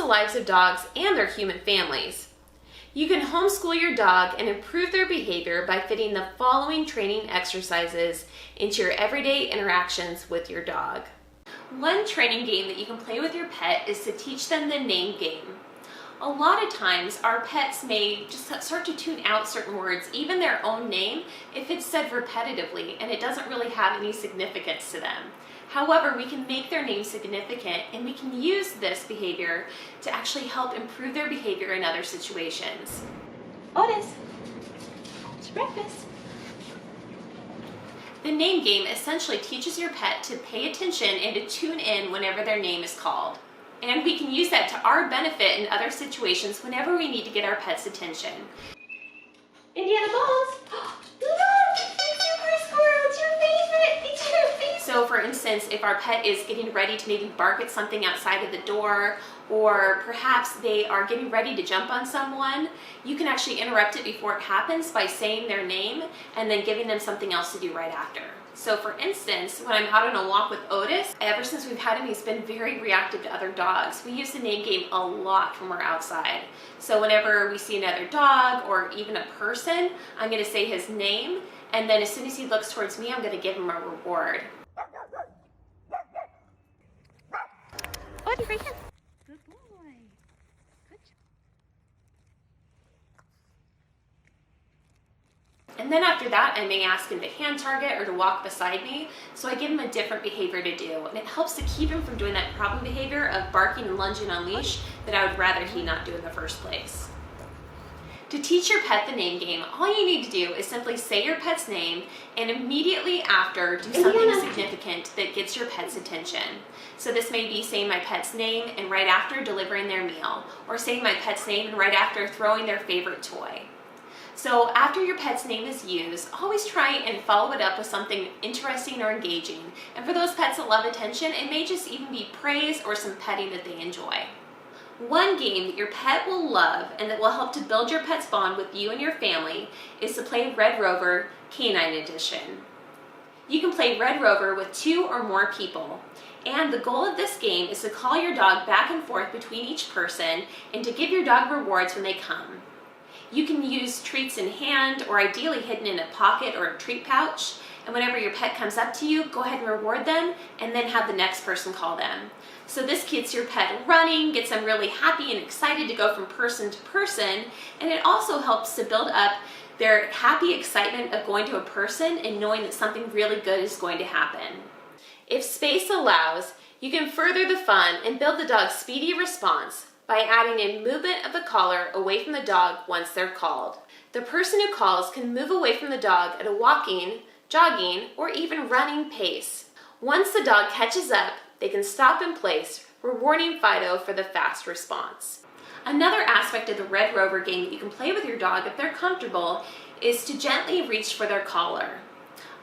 the lives of dogs and their human families. You can homeschool your dog and improve their behavior by fitting the following training exercises into your everyday interactions with your dog. One training game that you can play with your pet is to teach them the name game. A lot of times our pets may just start to tune out certain words, even their own name, if it's said repetitively and it doesn't really have any significance to them. However, we can make their name significant and we can use this behavior to actually help improve their behavior in other situations. Otis, it's breakfast. The name game essentially teaches your pet to pay attention and to tune in whenever their name is called. And we can use that to our benefit in other situations whenever we need to get our pet's attention. Indiana balls. Look, super squirrel, it's your favorite. It's your favorite. So for instance, if our pet is getting ready to maybe bark at something outside of the door, or perhaps they are getting ready to jump on someone, you can actually interrupt it before it happens by saying their name and then giving them something else to do right after. So for instance, when I'm out on a walk with Otis, ever since we've had him, he's been very reactive to other dogs. We use the name game a lot when we're outside. So whenever we see another dog or even a person, I'm going to say his name, and then as soon as he looks towards me, I'm going to give him a reward. Otis, right here. Good boy. Good job. And then after that, I may ask him to hand target or to walk beside me, so I give him a different behavior to do. And it helps to keep him from doing that problem behavior of barking and lunging on leash that I would rather he not do in the first place. To teach your pet the name game, all you need to do is simply say your pet's name and immediately after do something significant that gets your pet's attention. So this may be saying my pet's name and right after delivering their meal, or saying my pet's name and right after throwing their favorite toy. So after your pet's name is used, always try and follow it up with something interesting or engaging. And for those pets that love attention, it may just even be praise or some petting that they enjoy. One game that your pet will love and that will help to build your pet's bond with you and your family is to play Red Rover Canine Edition. You can play Red Rover with 2 or more people. And the goal of this game is to call your dog back and forth between each person and to give your dog rewards when they come. You can use treats in hand or ideally hidden in a pocket or a treat pouch. And whenever your pet comes up to you, go ahead and reward them and then have the next person call them. So this gets your pet running, gets them really happy and excited to go from person to person, and it also helps to build up their happy excitement of going to a person and knowing that something really good is going to happen. If space allows, you can further the fun and build the dog's speedy response by adding in movement of the collar away from the dog once they're called. The person who calls can move away from the dog at a walking, jogging, or even running pace. Once the dog catches up, they can stop in place, rewarding Fido for the fast response. Another aspect of the Red Rover game that you can play with your dog if they're comfortable is to gently reach for their collar.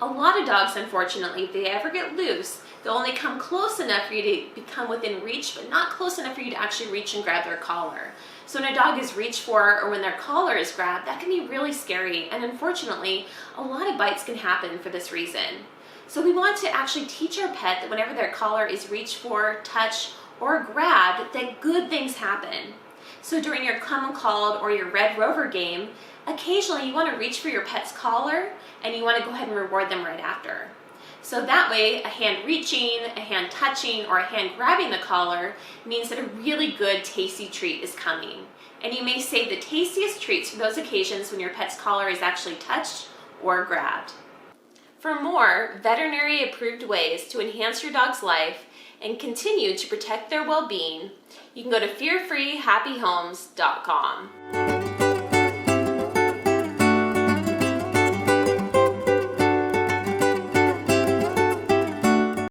A lot of dogs, unfortunately, if they ever get loose, they'll only come close enough for you to become within reach, but not close enough for you to actually reach and grab their collar. So when a dog is reached for or when their collar is grabbed, that can be really scary, and unfortunately, a lot of bites can happen for this reason. So we want to actually teach our pet that whenever their collar is reached for, touched, or grabbed, that good things happen. So during your come and called or your Red Rover game, occasionally you want to reach for your pet's collar and you want to go ahead and reward them right after. So that way, a hand reaching, a hand touching, or a hand grabbing the collar means that a really good tasty treat is coming. And you may save the tastiest treats for those occasions when your pet's collar is actually touched or grabbed. For more veterinary approved ways to enhance your dog's life and continue to protect their well-being, you can go to fearfreehappyhomes.com.